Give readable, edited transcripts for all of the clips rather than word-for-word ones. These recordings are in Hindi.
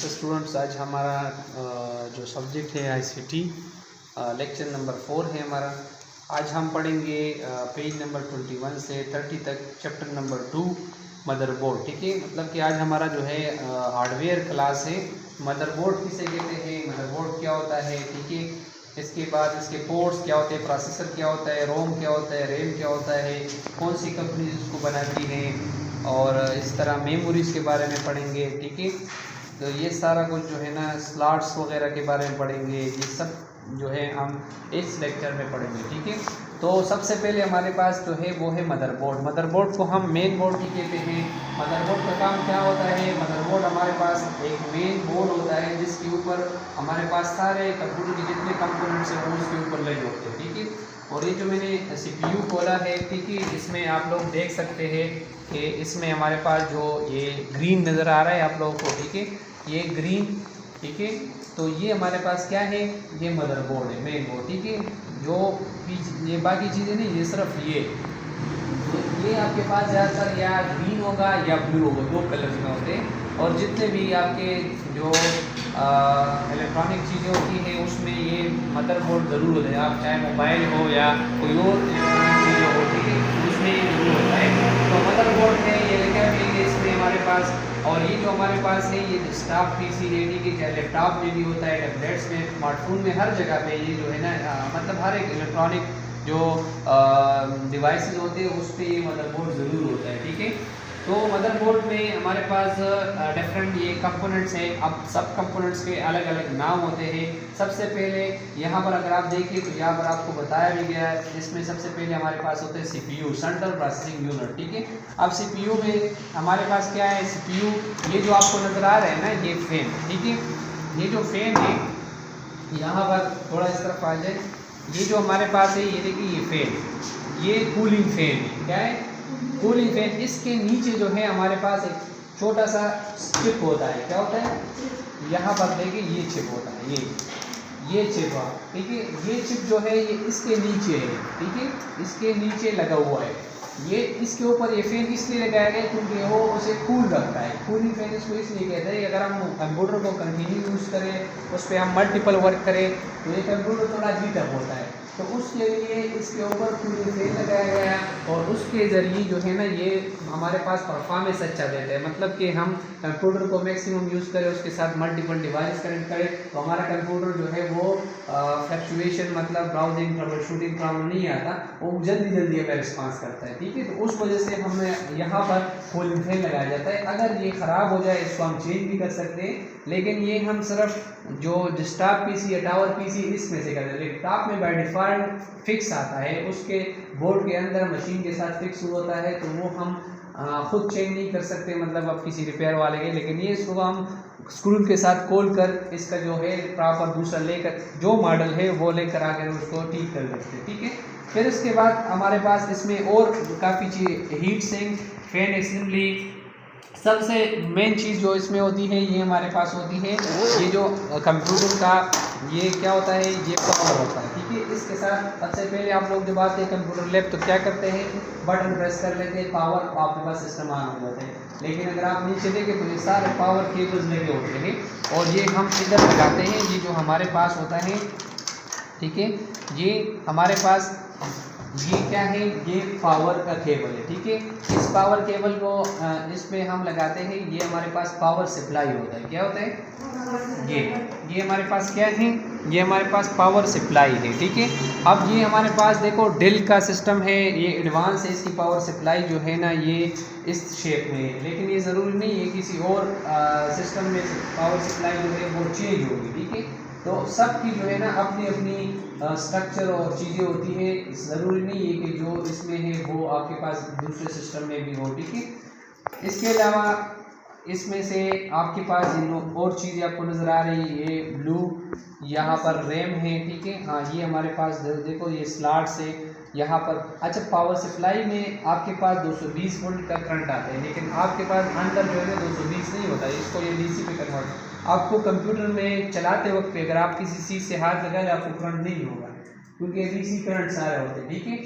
स्टूडेंट्स, आज हमारा जो सब्जेक्ट है आईसीटी लेक्चर नंबर 4 है हमारा। आज हम पढ़ेंगे पेज नंबर 21 से 30 तक चैप्टर नंबर 2 मदरबोर्ड। ठीक है, मतलब कि आज हमारा जो है हार्डवेयर क्लास है। मदरबोर्ड किसे कहते हैं, मदरबोर्ड क्या होता है, ठीक है, इसके बाद इसके पोर्ट्स क्या होते हैं, प्रोसेसर क्या होता है, रोम क्या होता है, रैम क्या होता है, कौन सी कंपनी इसको बनाती है, और इस तरह मेमोरीज के बारे में पढ़ेंगे। ठीक है, तो ये सारा कुछ जो है ना स्लॉट्स वगैरह के बारे में पढ़ेंगे। ये सब जो है हम इस लेक्चर में पढ़ेंगे। ठीक है, तो सबसे पहले हमारे पास जो है वो है मदरबोर्ड। मदरबोर्ड को हम मेन बोर्ड भी कहते हैं। मदरबोर्ड का काम क्या होता है, मदरबोर्ड हमारे पास एक मेन बोर्ड होता है जिसके ऊपर हमारे पास सारे कंप्यूटर के जितने कंपोनेंट्स हैं वो उसके ऊपर लगे होते हैं। ठीक है, और ये जो मैंने सीपीयू खोला है, ठीक है, इसमें आप लोग देख सकते हैं कि इसमें हमारे पास जो ये ग्रीन नज़र आ रहा है आप लोगों को, ठीक है, ये ग्रीन, ठीक है, तो ये हमारे पास क्या है, ये मदरबोर्ड है, मेन बोर्ड। ठीक है, जो ये बाकी चीज़ें नहीं, ये सिर्फ ये आपके पास ज़्यादातर या ग्रीन होगा या ब्लू होगा, दो कलर में होते हैं। और जितने भी आपके जो इलेक्ट्रॉनिक चीज़ें होती हैं उसमें ये मदरबोर्ड ज़रूर होता है। आप चाहे मोबाइल हो या कोई और इलेक्ट्रॉनिक चीज़ें होती है उसमें ये ज़रूर होता है। तो मदरबोर्ड में ये लिखा भी है इसमें हमारे पास। और ये जो हमारे पास है ये डेस्कटॉप पीसी रेडी के लैपटॉप में भी होता है, टैबलेट्स में, स्मार्टफोन में, हर जगह पे ये जो है ना मतलब हर एक इलेक्ट्रॉनिक जो डिवाइसेस होते हैं उस पर ये मदरबोर्ड ज़रूर होता है। ठीक है, तो मदरबोर्ड में हमारे पास डिफरेंट ये कंपोनेंट्स हैं। अब सब कंपोनेंट्स के अलग अलग नाम होते हैं। सबसे पहले यहाँ पर अगर आप देखिए तो यहाँ पर आपको बताया भी गया है, इसमें सबसे पहले हमारे पास होते हैं सीपीयू, सेंट्रल प्रोसेसिंग यूनिट। ठीक है, अब सीपीयू में हमारे पास क्या है, सीपीयू ये जो आपको नज़र आ रहा है ना, ये फैन, ठीक है, ये जो फैन है यहाँ पर थोड़ा इस तरफ आ जाए, ये जो हमारे पास है ये देखिए ये फैन, ये कूलिंग फैन है। क्या है, कूलिंग फैन। इसके नीचे जो है हमारे पास एक छोटा सा चिप होता है। क्या होता है, यहाँ पर देखिए ये चिप होता है, ये चिप है। ठीक है, ये चिप जो है ये इसके नीचे है। ठीक है, इसके नीचे लगा हुआ है। ये इसके ऊपर ये फैन इसलिए लगाया गया क्योंकि वो उसे कूल रखता है। कूलिंग फैन इसको इसलिए कहते हैं कि अगर हम कंप्यूटर को कंटिन्यू यूज़ करें, उस पर हम मल्टीपल वर्क करें तो ये कंप्यूटर थोड़ा हीटअप होता है, तो उसके लिए इसके ऊपर कूलिंग फैन लगाया गया है। और उसके ज़रिए जो है ना ये हमारे पास परफॉर्मेंस अच्छा देता है। मतलब कि हम कंप्यूटर को मैक्सिमम यूज़ करें, उसके साथ मल्टीपल डिवाइस कनेक्ट करें तो हमारा कंप्यूटर जो है वो फ्लक्चुएशन मतलब ब्राउजिंग ट्रबल शूटिंग प्रॉब्लम नहीं आता, वो जल्दी हमें रिस्पांस करता है। ठीक है, तो उस वजह से हमें यहाँ पर कूलिंग फैन लगाया जाता है। अगर ये ख़राब हो जाए इसको हम चेंज भी कर सकते हैं, लेकिन ये हम सिर्फ जो डेस्कटॉप पीसी या टावर पीसी इसमें से करते हैं। लैपटॉप में बाय डिफ़ॉल्ट फिक्स आता है, उसके बोर्ड के अंदर मशीन के साथ फिक्स होता है, तो वो हम खुद चेंज नहीं कर सकते, मतलब अब किसी रिपेयर वाले के। लेकिन ये इसको हम स्क्रू के साथ खोल कर इसका जो है प्रॉपर दूसरा लेकर जो मॉडल है वो लेकर आकर उसको ठीक कर सकते हैं। ठीक है, फिर इसके बाद हमारे पास इसमें और काफ़ी चीज़, हीट सिंक, फैन असेंबली, सबसे मेन चीज़ जो इसमें होती है ये हमारे पास होती है ये जो कंप्यूटर का ये क्या होता है, ये पावर होता है। ठीक है, इसके साथ सबसे पहले आप लोग जब आते हैं कंप्यूटर लैब तो क्या करते हैं, बटन प्रेस कर लेते हैं, पावर आपके पास सिस्टम ऑन हो जाता है। लेकिन अगर आप नीचे देखें तो ये सारे पावर केबल्स लगे होते हैं और ये हम इधर लगाते हैं। ये जो हमारे पास होता है, ठीक है, ये हमारे पास ये क्या है, ये पावर का केबल है। ठीक है, इस पावर केबल को इसमें हम लगाते हैं। ये हमारे पास पावर सप्लाई होता है। क्या होता है, ये हमारे पास क्या है, ये हमारे पास पावर सप्लाई है। ठीक है, अब ये हमारे पास देखो डेल का सिस्टम है, ये एडवांस है, इसकी पावर सप्लाई जो है ना ये इस शेप में है। लेकिन ये ज़रूरी नहीं है किसी और सिस्टम में पावर सप्लाई जो है वो चेंज होगी। ठीक है, तो सब की जो है ना अपनी अपनी स्ट्रक्चर और चीज़ें होती है। ज़रूरी नहीं है कि जो इसमें है वो आपके पास दूसरे सिस्टम में भी हो। ठीक है, इसके अलावा इसमें से आपके पास और चीज़ें आपको नज़र आ रही है, ये ब्लू यहाँ पर रैम है। ठीक है, हाँ, ये हमारे पास देखो ये स्लॉट्स है यहाँ पर। अच्छा, पावर सप्लाई में आपके पास 220 वोल्ट का करंट आता है, लेकिन आपके पास अंदर जो है 220 नहीं होता है, इसको ये डीसी पे कन्वर्ट। आपको कंप्यूटर में चलाते वक्त पे अगर आप किसी चीज़ से हाथ लगाए आपको करंट नहीं होगा क्योंकि डीसी करंट सारे होते हैं। ठीक है,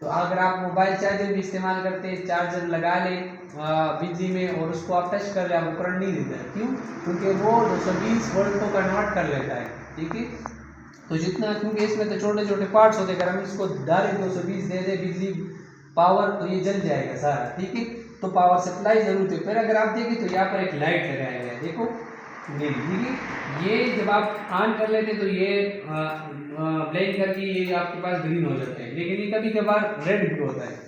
तो अगर आप मोबाइल चार्जर भी इस्तेमाल करते हैं, चार्जर लगा लें बिजली में और उसको आप टच कर ले, आपको करंट नहीं देता है। क्यों? क्योंकि वो 220 वोल्ट को कन्वर्ट कर लेता है। ठीक है, तो जितना, क्योंकि इसमें तो छोटे छोटे पार्ट्स होते हैं, अगर हम इसको डायरेक्ट 220 दे दे बिजली पावर तो ये जल जाएगा सारा। ठीक है, तो पावर सप्लाई जरूरत है। फिर अगर आप देखें तो यहाँ पर एक लाइट लगाया गया है, देखो ये। ठीक है, ये जब आप ऑन कर लेते तो ये ब्लिंक करके ये आपके पास ग्रीन हो जाता है, लेकिन ये कभी कभार रेड भी होता है।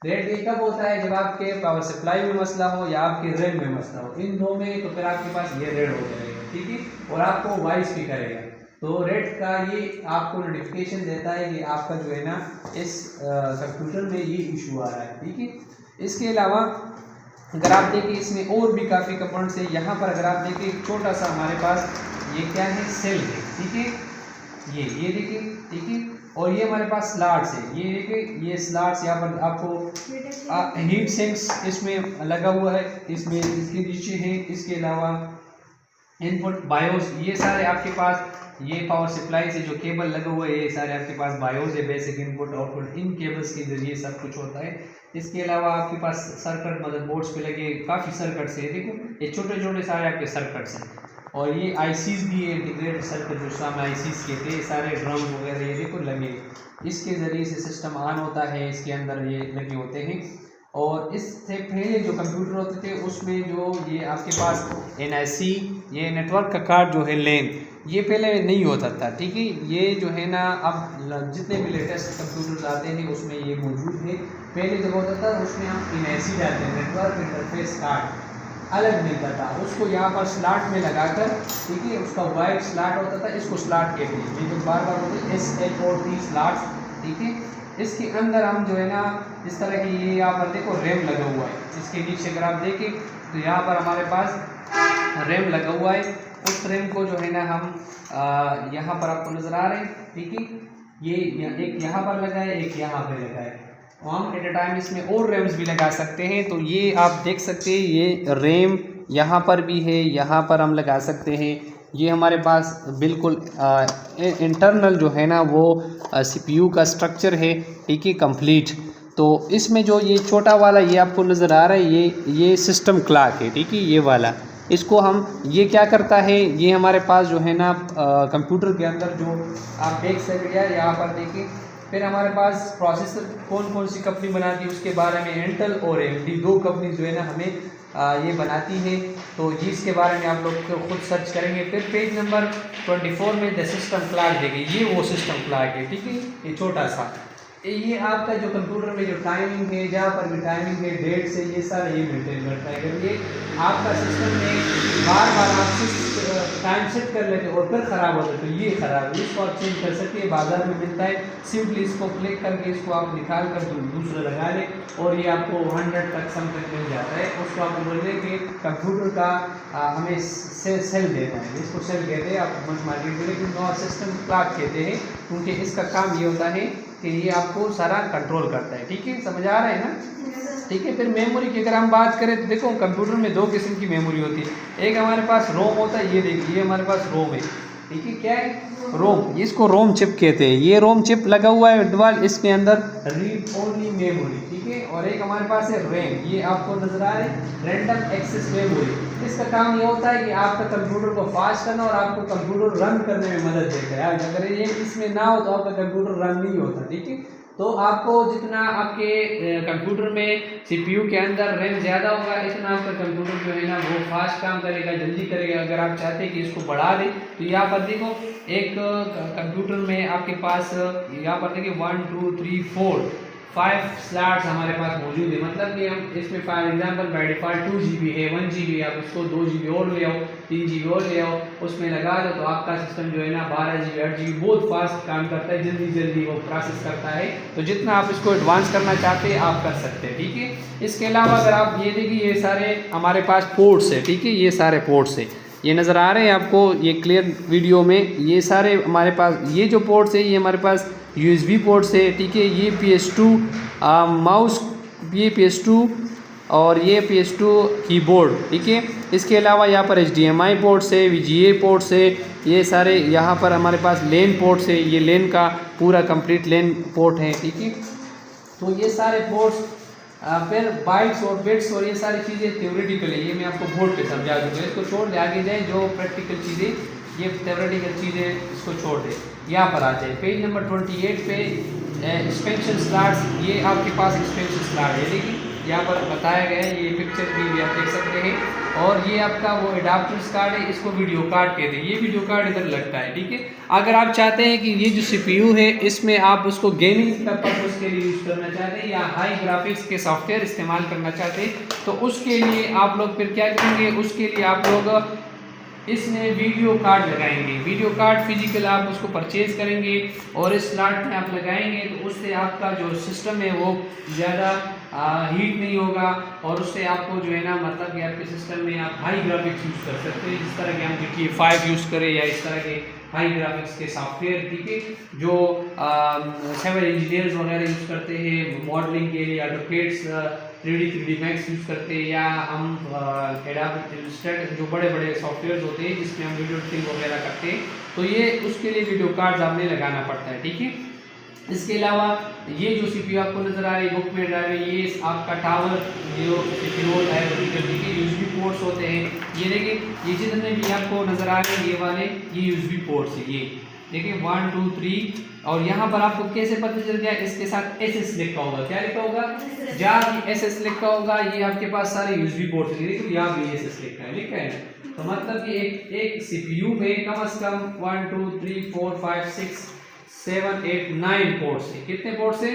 रेड ये कब होता है? जब आपके पावर सप्लाई में मसला हो या आपके रैम में मसला हो, इन दो में, तो फिर आपके पास ये रेड हो जाएगा। ठीक है, और आपको वॉइस भी करेगा। तो रेड का ये आपको नोटिफिकेशन देता है कि आपका जो है ना इस कंप्यूटर में ये इशू आ रहा है। ठीक है, इसके अलावा अगर आप देखें इसमें और भी काफ़ी कंपोनेंट्स है। यहाँ पर अगर आप देखें छोटा सा हमारे पास ये क्या है, सेल है। ठीक है, ये देखिए। ठीक है, और ये हमारे पास स्लॉट्स है, ये देखिए ये स्लॉट्स। यहाँ पर आपको हीट सिंक्स इसमें लगा हुआ है, इसमें इसके नीचे है। इसके अलावा इनपुट बायोस, ये सारे आपके पास, ये पावर सप्लाई से जो केबल लगा हुआ है ये सारे आपके पास बायोस है, बेसिक इनपुट आउटपुट, इन केबल्स के जरिए सब कुछ होता है। इसके अलावा आपके पास सर्किट मदरबोर्ड्स पे लगे काफ़ी सर्किट्स है, देखो ये छोटे छोटे सारे आपके सर्किट्स हैं। और ये आईसीज भी है, इंटीग्रेटेड सर्किट जो सामने आईसीज कहते हैं, सारे ड्रम वगैरह ये देखो लगे, इसके ज़रिए से सिस्टम ऑन होता है, इसके अंदर ये लगे होते हैं। और इससे पहले जो कंप्यूटर होते थे उसमें जो ये आपके पास एनआईसी, ये नेटवर्क का कार्ड जो है लैन, ये पहले नहीं होता था। ठीक है, ये जो है ना अब जितने भी लेटेस्ट कंप्यूटर्स आते हैं उसमें ये मौजूद है। पहले जब होता था उसमें हम एनआईसी डालते हैं, नेटवर्क इंटरफेस कार्ड अलग मिलता था, उसको यहाँ पर स्लॉट में लगाकर, ठीक है, उसका वाइट स्लॉट होता था, इसको स्लॉट कहते हैं। ये जो बार बार होते हैं SLOT स्लॉट्स। ठीक है, इसके अंदर हम जो है ना इस तरह की, ये यहाँ पर देखो रैम लगा हुआ है, इसके नीचे अगर आप देखें तो यहाँ पर हमारे पास रैम लगा हुआ है। उस रैम को जो है ना हम यहाँ पर आपको नज़र आ रहे हैं। ठीक है, ये एक यहाँ पर लगा है, एक यहाँ पर लगा है। हम एट ए टाइम इसमें और रैम्स भी लगा सकते हैं। तो ये आप देख सकते हैं, ये रैम यहाँ पर भी है, यहाँ पर हम लगा सकते हैं। ये हमारे पास बिल्कुल इंटरनल जो है ना वो CPU का स्ट्रक्चर है। ठीक है, कंप्लीट। तो इसमें जो ये छोटा वाला ये आपको नज़र आ रहा है, ये सिस्टम क्लॉक है। ठीक है, ये वाला, इसको हम, ये क्या करता है, ये हमारे पास जो है ना कंप्यूटर के अंदर जो आप देख सकते हैं, यहाँ पर देखिए। फिर हमारे पास प्रोसेसर कौन कौन सी कंपनी बनाती है उसके बारे में, इंटेल और AMD दो कंपनी जो है ना हमें ये बनाती है। तो इसके बारे में आप लोग खुद सर्च करेंगे। फिर पेज नंबर 24 में द सिस्टम क्लॉक देखें, ये वो सिस्टम क्लॉक है। ठीक है, ये छोटा सा, ये आपका जो कंप्यूटर में जो टाइमिंग है, जहाँ पर भी टाइमिंग है, डेट से, ये सारा ये मेंटेन करता है। अगर ये आपका सिस्टम में बार बार आप टाइम सेट कर लेते और फिर ख़राब होता है तो ये ख़राब है, इसको आप चेंज कर सकते हैं, बाजार में मिलता है। सिंपली इसको क्लिक करके इसको आप निकाल कर दूसरा लगा लें और ये आपको 100 तक समथिंग मिल जाता है। उसको आप बोलने के कंप्यूटर का हमें सेल देना है, इसको सेल कहते हैं। आप मार्केट में, लेकिन नॉर सिस्टम क्लॉक कहते हैं, क्योंकि इसका काम ये होता है कि ये आपको सारा कंट्रोल करता है। ठीक है, समझ आ रहा है ना? ठीक है, फिर मेमोरी की अगर हम बात करें तो देखो कंप्यूटर में दो किस्म की मेमोरी होती है। एक हमारे पास रोम होता है, ये देखिए, ये हमारे पास रोम है। ठीक है, क्या है? रोम, इसको रोम चिप कहते हैं। ये रोम चिप लगा हुआ है डिवाइस, इसके अंदर रीड ओनली मेमोरी। ठीक है, और एक हमारे पास है रैम, ये आपको नजर आ रहा है, रैंडम एक्सेस मेमोरी। इसका काम ये होता है कि आपका कंप्यूटर को फास्ट करना और आपको कंप्यूटर रन करने में मदद देता है। अगर ये इसमें ना हो तो आपका कंप्यूटर रन नहीं होता। ठीक है, तो आपको जितना आपके कंप्यूटर में CPU के अंदर रैम ज़्यादा होगा, इतना आपका कंप्यूटर जो है ना वो फास्ट काम करेगा, जल्दी करेगा। अगर आप चाहते हैं कि इसको बढ़ा दें तो यहाँ पर देखो, एक कंप्यूटर में आपके पास यहाँ पर देखिए 1 2 3 4 5 स्लॉट्स हमारे पास मौजूद है। मतलब कि हम इसमें for example by default 2 GB है, 1 GB, आप इसको 2 GB और ले आओ, 3 GB और ले आओ, उसमें लगा दो, तो आपका सिस्टम जो है ना 12 GB 8 GB बहुत फास्ट काम करता है, जल्दी जल्दी वो प्रोसेस करता है। तो जितना आप इसको एडवांस करना चाहते हैं आप कर सकते हैं। ठीक है, इसके अलावा अगर आप ये देखिए, ये सारे हमारे पास पोर्ट्स है। ठीक है, ये सारे पोर्ट्स है, ये नज़र आ रहे हैं आपको, ये क्लियर वीडियो में। ये सारे हमारे पास, ये जो पोर्ट्स है ये हमारे पास USB पोर्ट्स है। ठीक है, ये PS2 माउस, ये PS2 और ये PS2 कीबोर्ड। ठीक है, इसके अलावा यहाँ पर HDMI पोर्ट्स है, VGA पोर्ट्स है, ये सारे यहाँ पर हमारे पास लेन पोर्ट्स है, ये लेन का पूरा कंप्लीट लेन पोर्ट है। ठीक है, तो ये सारे पोर्ट्स फिर बाइट्स और बिट्स और ये सारी चीज़ें थ्योरेटिकल है, ये मैं आपको बोर्ड पे समझा दूँगा। इसको छोड़ दे, आगे जाए जो प्रैक्टिकल चीज़ें, ये थ्योरेटिकल चीज़ें इसको छोड़ दे। यहाँ पर आ जाए पेज नंबर 28 पे एक्सपेंशन स्लॉट्स, ये आपके पास एक्सपेंशन स्लॉट है, देखिए यहाँ पर बताया गया है, ये पिक्चर भी आप देख सकते हैं। और ये आपका वो एडाप्टर्स कार्ड है, इसको वीडियो कार्ड कहते हैं, ये वीडियो कार्ड इधर लगता है, ठीक है। अगर आप चाहते हैं कि ये जो CPU है इसमें आप उसको गेमिंग पर्पस के लिए यूज़ करना चाहते हैं या हाई ग्राफिक्स के सॉफ्टवेयर इस्तेमाल करना चाहते हैं, तो उसके लिए आप लोग फिर क्या करेंगे, उसके लिए आप लोग इसमें वीडियो कार्ड लगाएंगे। वीडियो कार्ड फिजिकल आप उसको परचेज करेंगे और इस स्लॉट में आप लगाएंगे, तो उससे आपका जो सिस्टम है वो ज़्यादा हीट नहीं होगा और उससे आपको जो है ना, मतलब कि आपके सिस्टम में आप हाई ग्राफिक्स यूज़ कर सकते हैं, जिस तरह के हम GTA 5 यूज़ करें या इस तरह के हाई ग्राफिक्स के सॉफ्टवेयर, ठीक है, जो सिविल इंजीनियर्स वगैरह यूज़ करते हैं मॉडलिंग के लिए, ऑटोकैड 3D Max यूज़ करते हैं, या हम एडोब इलस्ट्रेटर जो बड़े बड़े सॉफ्टवेयर होते हैं जिसमें हम वीडियो एडिटिंग वगैरह करते हैं, तो ये उसके लिए वीडियो कार्ड आपने लगाना पड़ता है, ठीक है। इसके अलावा ये जो CPU आपको नज़र आ रही है बुक में ड्राइव है, ये आपका टावर जो CPU है, USB पोर्ट्स होते हैं, ये देखिए ये जितने भी आपको नज़र आ रहे हैं ये वाले, ये USB पोर्ट्स है, ये देखिए 1 2 3। और यहाँ पर आपको कैसे पता चल गया, इसके साथ SS लिखा होगा, क्या लिखा होगा, जहाँ SS लिखा होगा ये आपके पास सारे USB पोर्ट्स है, देखिए यहाँ भी SS लिखा है ना, तो मतलब कि एक CPU में कम से कम 1 2 3 4 5 6 7 8 9 पोर्ट्स है। कितने पोर्ट्स है,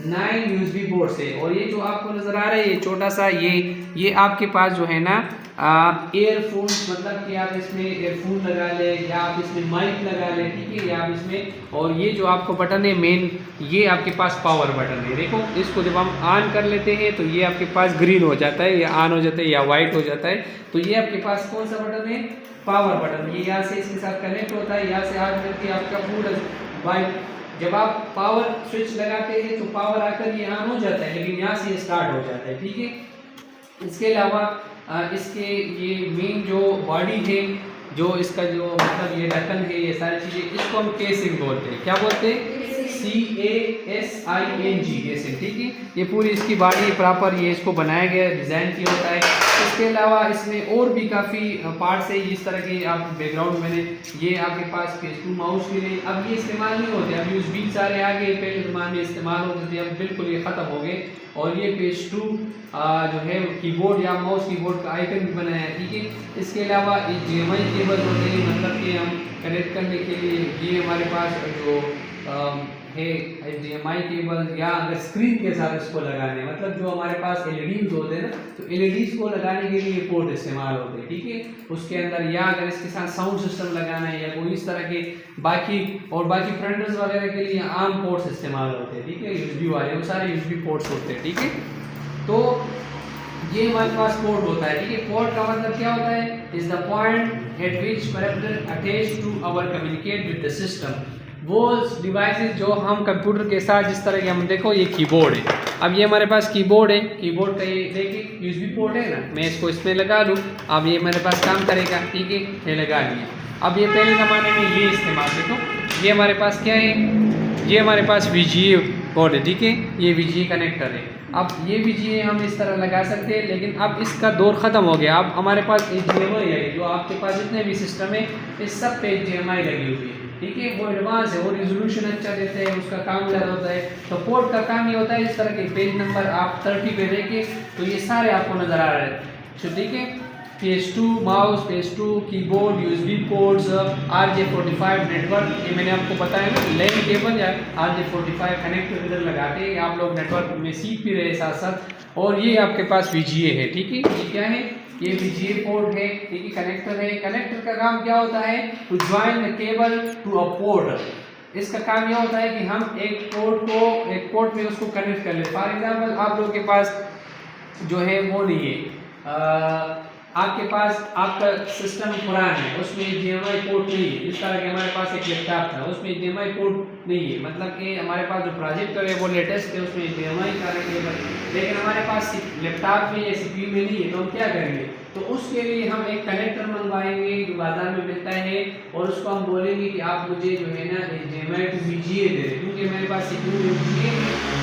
9 USB पोर्ट्स है। और ये जो आपको नजर आ रहा है ये छोटा सा, ये आपके पास जो है ना एयरफोन, मतलब कि आप इसमें एयरफोन लगा ले या आप इसमें माइक लगा ले, ठीक है, या आप इसमें, और ये जो आपको बटन है मेन, ये आपके पास पावर बटन है, देखो इसको जब हम ऑन कर लेते हैं तो ये आपके पास ग्रीन हो जाता है, या ऑन हो जाता है या वाइट हो जाता है, तो ये आपके पास कौन सा बटन है, पावर बटन। ये यहाँ से इसके साथ कनेक्ट होता है, यहाँ से ऑन करके आपका पूरा वाइट, जब आप पावर स्विच लगाते हैं तो पावर आकर ये ऑन हो जाता है, लेकिन यहाँ से स्टार्ट हो जाता है, ठीक है। इसके अलावा इसके ये मेन जो बॉडी है, जो इसका जो मतलब ये ढक्कन है, ये सारी चीज़ें, इसको हम केसिंग बोलते हैं, क्या बोलते हैं, CASING केसिंग, ठीक है। ये पूरी इसकी बॉडी प्रॉपर ये इसको बनाया गया, डिज़ाइन किया होता है। इसके अलावा इसमें और भी काफ़ी पार्ट्स है, इस तरह के आप बैकग्राउंड में, ये आपके पास PS2 माउस के लिए, अब ये इस्तेमाल नहीं होते, अब USB सारे आ गए, पहले ज़माने में इस्तेमाल होते थे, अब बिल्कुल ये ख़त्म हो गए। और ये PS2 जो है कीबोर्ड या माउस कीबोर्ड का आइकन भी बनाया है, ठीक है। इसके अलावा HDMI केबल होते हैं, मतलब कि हम कनेक्ट करने के लिए, ये हमारे पास जो है HDMI केबल, या अगर स्क्रीन के साथ इसको लगाने, मतलब जो हमारे पास LEDs होते हैं ना, तो LEDs को लगाने के लिए पोर्ट इस्तेमाल होते हैं, ठीक है, उसके अंदर, या अगर इसके साथ साउंड सिस्टम लगाना है या कोई इस तरह के बाकी प्रिंटर्स वगैरह के लिए आम पोर्ट्स इस्तेमाल होते हैं, ठीक है, USB वाले, वो सारे USB पोर्ट्स होते हैं, ठीक है। तो ये हमारे पास पोर्ट होता है, ठीक है। पोर्ट का मतलब क्या होता है, is the point at which parameter attached to our communicate with the system, वो डिवाइसेस जो हम कंप्यूटर के साथ, जिस तरह के हम देखो ये कीबोर्ड है, अब ये हमारे पास कीबोर्ड है, कीबोर्ड का ये देखिए USB पोर्ट है ना, मैं इसको इसमें लगा लूँ, अब ये मेरे पास काम करेगा, ठीक है, ये लगा लिया। अब ये पहले ज़माने में ये इस्तेमाल, देखो ये हमारे पास क्या है, ये हमारे पास VGA पोर्ट है, ठीक है, ये VGA कनेक्टर है। अब ये VGA हम इस तरह लगा सकते हैं, लेकिन अब इसका दौर ख़त्म हो गया, अब हमारे पास HDMI है, जो आपके पास जितने भी सिस्टम है इस सब पे HDMI लगी हुई है, ठीक है, वो एडवांस है, वो रिजोल्यूशन अच्छा देते हैं, उसका काम ज़्यादा होता है। तो पोर्ट का काम ये होता है, इस तरह के पेज नंबर आप 30 पे देखें तो ये सारे आपको नज़र आ रहे हैं, ठीक है, PS2 mouse, PS2 keyboard, USB ports, RJ45 network, ये मैंने आपको बताया ना, लैन केबल या RJ45 कनेक्टर इधर लगा के आप लोग नेटवर्क में सीख भी रहे साथ साथ। और ये आपके पास VGA है, ठीक है, ये क्या है, ये VGA पोर्ट है, ठीक है, कनेक्टर है। कनेक्टर का काम क्या होता है, to join the cable to a port. इसका काम यह होता है कि हम एक पोर्ट में उसको कनेक्ट कर ले। फॉर एग्जाम्पल आप लोगों के पास जो है वो नहीं है, आपके पास आपका सिस्टम पुराना है, उसमें HDMI पोर्ट नहीं है, इस तरह के हमारे पास एक लैपटॉप था, उसमें HDMI पोर्ट नहीं है, मतलब कि हमारे पास जो प्रोजेक्टर है वो लेटेस्ट है, उसमें HDMI का केबल, लेकिन हमारे पास लैपटॉप में या CPU में नहीं है, तो हम क्या करेंगे, तो उसके लिए हम एक कनेक्टर मंगवाएंगे जो बाजार में मिलता है, और उसको हम बोलेंगे कि आप मुझे जो है ना HDMI to VGA दे दें, क्योंकि मेरे पास CPU में VGA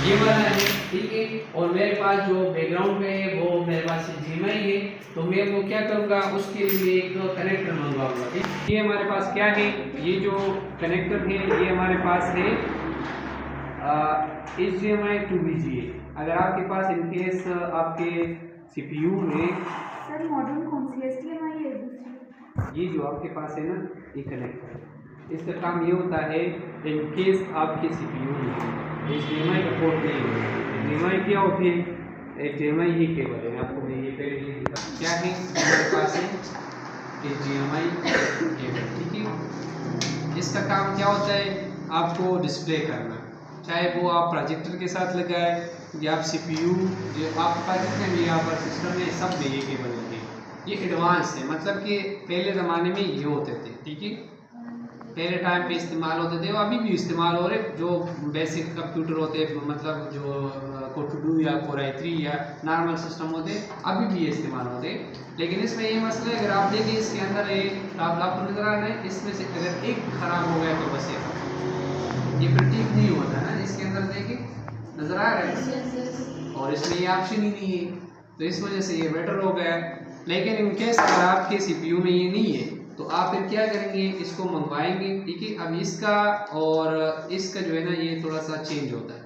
ये वाला है, ठीक है। और मेरे पास जो बैकग्राउंड में है वो मेरे पास HDMI है, तो मैं वो क्या करूँगा, उसके लिए एक कनेक्टर मंगवाऊंगा, ठीक। ये हमारे पास क्या है, ये जो कनेक्टर है ये हमारे पास है HDMI to VGA। अगर आपके पास इनकेस आपके CPU में सर मॉडल कौन सी है, HDMI है दूसरी? ये जो आपके पास है ना, ये कनेक्टर, इसका काम ये होता है इनकेस आपके CPU में HDMI का पोर्ट नहीं है, HDMI क्या होती है, HDMI ही केबल है। आपको मैं ये पहले ये क्या है, हमारे पास है HDMI केबल, ठीक है। इसका काम क्या होता है, आपको डिस्प्ले करना, चाहे वो आप प्रोजेक्टर के साथ लगाए या आप CPU जो आपके पास जितने भी यहाँ पर सिस्टम है सब में ये केबल लगे। ये एडवांस है, मतलब कि पहले ज़माने में ये होते थे, ठीक है, पहले टाइम पे इस्तेमाल होते थे, अभी भी इस्तेमाल हो रहे। जो बेसिक कंप्यूटर होते हैं, मतलब जो Core2 या Core i3 या नॉर्मल सिस्टम होते हैं, अभी भी ये इस्तेमाल होते हैं। लेकिन इसमें ये मसला है, अगर आप देखिए इसके अंदर एक आपको नजर आ रहा है, इसमें से अगर एक खराब हो गया तो बस ये फिर ठीक नहीं होता ना। इसके अंदर देखिए नजर आ रहा है, और इसमें ये ऑप्शन ही नहीं है, तो इस वजह से ये बेटर हो गया है। लेकिन इनकेस अगर आपके CPU में ये नहीं है तो आप फिर क्या करेंगे, इसको मंगवाएंगे, ठीक है। अब इसका और इसका जो है ना ये थोड़ा सा चेंज होता है।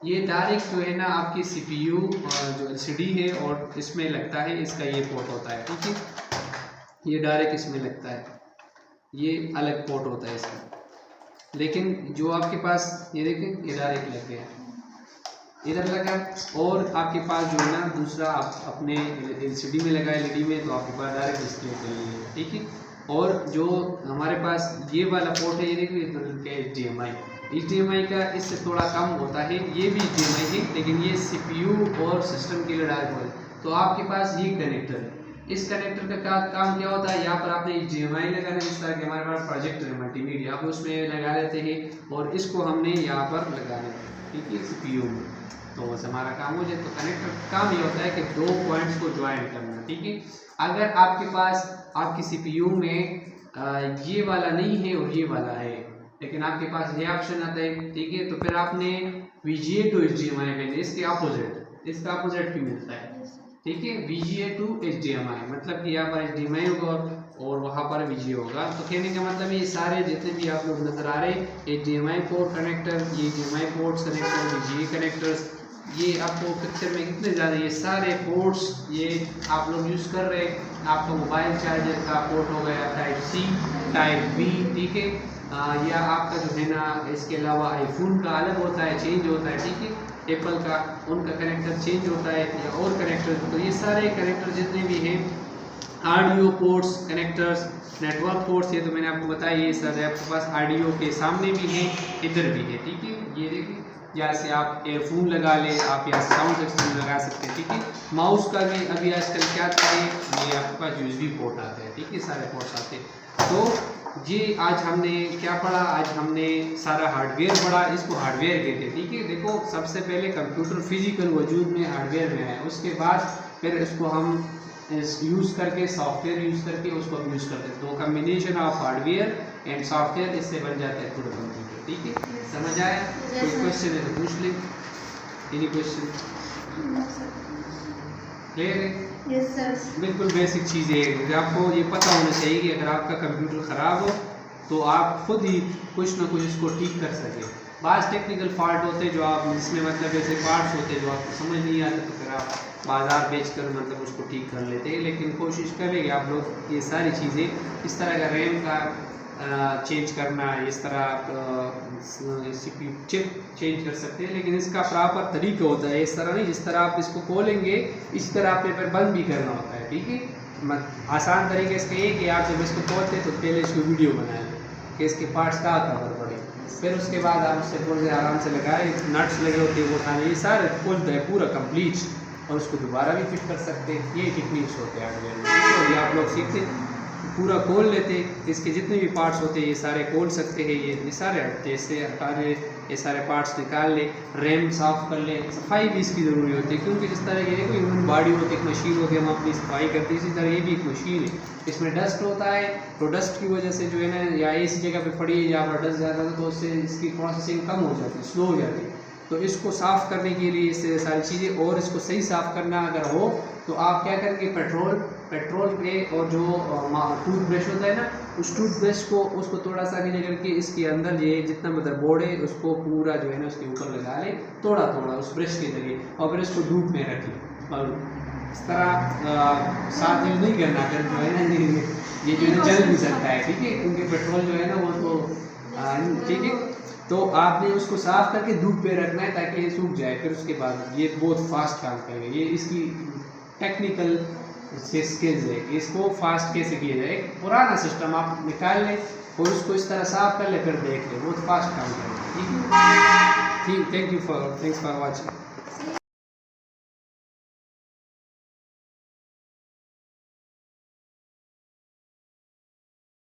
ये डायरेक्ट जो है ना आपकी CPU जो LCD है और इसमें लगता है, इसका ये पोर्ट होता है, ठीक है। ये डायरेक्ट इसमें लगता है, ये अलग पोर्ट होता है इसका। लेकिन जो आपके पास ये देखें, ये डायरेक्ट लग गया, इधर लगा, और आपके पास जो है ना दूसरा आप अपने LCD में लगा, LED में, तो आपके पास डायरेक्ट डिस्प्ले के लिए, ठीक है। और जो हमारे पास ये वाला पोर्ट है, ये देखिए HDMI का इससे थोड़ा कम होता है, ये भी HDMI है, लेकिन ये CPU और सिस्टम के लिए डायरेक्ट है। तो आपके पास ये कनेक्टर है, इस कनेक्टर का काम क्या होता है, यहाँ पर आपने HDMI लगाना, जिस तरह के हमारे पास प्रोजेक्टर है मल्टीमीडिया, आप उसमें लगा लेते हैं, और इसको हमने यहाँ पर लगाना है, ठीक है, CPU में। तो बस हमारा काम हो जाए। तो कनेक्टर का काम ये होता है कि दो पॉइंट्स को ज्वाइन करना, ठीक है। अगर आपके पास आपकी CPU में ये वाला नहीं है और ये वाला है, लेकिन आपके पास ये ऑप्शन आता है, ठीक है, तो फिर आपने VGA to HDMI में इसके अपोजिट, इसका अपोजिट क्यों मिलता है, ठीक है, VGA to HDMI, मतलब कि यहाँ पर HDMI होगा और वहाँ पर VGA होगा। तो कहने का मतलब ये सारे जितने भी आप लोग नजर आ रहे हैं, HDMI पोर्ट कनेक्टर, ये HDMI ports connector, VGA connectors, ये आपको पिक्चर में कितने ज़्यादा ये सारे पोर्ट्स ये आप लोग यूज़ कर रहे हैं। आपका मोबाइल चार्जर का पोर्ट हो गया टाइप C, टाइप B, ठीक है, या आपका जो है ना, इसके अलावा आईफोन का अलग होता है, चेंज होता है, ठीक है, एप्पल का उनका कनेक्टर चेंज होता है, या और कनेक्टर। तो ये सारे कनेक्टर जितने भी हैं, audio ports connectors, network ports, ये तो मैंने आपको बताया, ये सारे आपके पास ऑडियो के सामने भी है, इधर भी है, ठीक है। ये देखिए, यहाँ से आप एयरफोन लगा ले, आप यहाँ से साउंड सिस्टम लगा सकते हैं, ठीक है। माउस का भी अभी आजकल क्या आता है, ये आपके पास USB पोर्ट आते हैं, ठीक है, सारे पोर्ट्स आते हैं। तो ये आज हमने क्या पढ़ा, आज हमने सारा हार्डवेयर पढ़ा, इसको हार्डवेयर कहते हैं, ठीक है। देखो, सबसे पहले कंप्यूटर फिजिकल वजूद में हार्डवेयर में आया, उसके बाद फिर इसको हम यूज़ करके सॉफ्टवेयर यूज़ करके उसको हम यूज़ करते हैं। तो combination of hardware and software, इससे बन जाता है पूरा कंप्यूटर, ठीक है। समझ आया? कोई क्वेश्चन है तो पूछ ले, एनी क्वेश्चन? क्लियर है? Yes sir. बिल्कुल बेसिक चीज़ है, आपको ये पता होना चाहिए कि अगर आपका कंप्यूटर ख़राब हो तो आप खुद ही कुछ ना कुछ इसको ठीक कर सकें। बाज़ टेक्निकल फॉल्ट होते हैं जो आप, जिसमें मतलब ऐसे पार्ट्स होते हैं जो आपको समझ नहीं आते, तो फिर आप बाज़ार बेच कर मतलब उसको ठीक कर लेते हैं। लेकिन कोशिश करें कि आप लोग ये सारी चीज़ें, इस तरह का रैम का चेंज करना, इस तरह CPU चिप चेंज कर सकते हैं, लेकिन इसका प्रॉपर तरीका होता है, इस तरह नहीं जिस तरह आप इसको खोलेंगे इस तरह आपने फिर बंद भी करना होता है, ठीक है। आसान तरीके इसका ये कि आप जब इसको खोलते हैं तो पहले इसको वीडियो बनाएं कि इसके पार्ट्स कहाँ कवर पड़े, फिर उसके बाद आप उससे थोड़े से आराम से लगाए, नट्स लगे होते हैं वो उठाने, ये सारे खोलते हैं पूरा कंप्लीट, और उसको दोबारा भी फिट कर सकते हैं। ये टेक्निक्स होते हैं हार्डवेयर में, तो ये आप लोग सीखते पूरा खोल लेते, इसके जितने भी पार्ट्स होते हैं ये सारे खोल सकते हैं, ये सारे हटते, इससे हटा ले, ये सारे पार्ट्स निकाल ले, रैम साफ़ कर ले। सफाई भी इसकी ज़रूरी होती है, क्योंकि जिस तरह की कोई ह्यूमन बॉडी होती है, एक मशीन होती है, हम अपनी सफाई करते हैं, इसी तरह ये भी एक मशीन है, इसमें डस्ट होता है, तो डस्ट की वजह से जो है ना, या ऐसी जगह पे पड़ी है जहाँ पर डस्ट ज़्यादा है तो उससे इसकी प्रोसेसिंग कम हो जाती है, स्लो हो जाती है। तो इसको साफ़ करने के लिए इससे सारी चीज़ें, और इसको सही साफ़ करना अगर हो तो आप क्या करेंगे, पेट्रोल पे और जो टूथ ब्रश होता है ना, उस टूथ ब्रश को उसको थोड़ा सा नीचे करके इसके अंदर ये जितना मदरबोर्ड है उसको पूरा जो है ना उसके ऊपर लगा ले, थोड़ा उस ब्रश के जरिए, और फिर इसको धूप में रखें। और इस तरह साथ यूज़ नहीं करना, अगर जो है ना ये जो है ना जल भी सकता है, ठीक है, क्योंकि पेट्रोल जो है ना वो तो ठीक है। तो आपने उसको साफ़ करके धूप पे रखना है ताकि ये सूख जाए, फिर उसके बाद ये बहुत फास्ट काम करेगा। ये इसकी टेक्निकल से स्किल्स है, इसको फास्ट कैसे किया जाए। एक पुराना सिस्टम आप निकाल लें और उसको इस तरह साफ कर ले, फिर देख लें, बहुत फास्ट काम करेगा। ठीक है, थैंक्स फॉर वॉचिंग।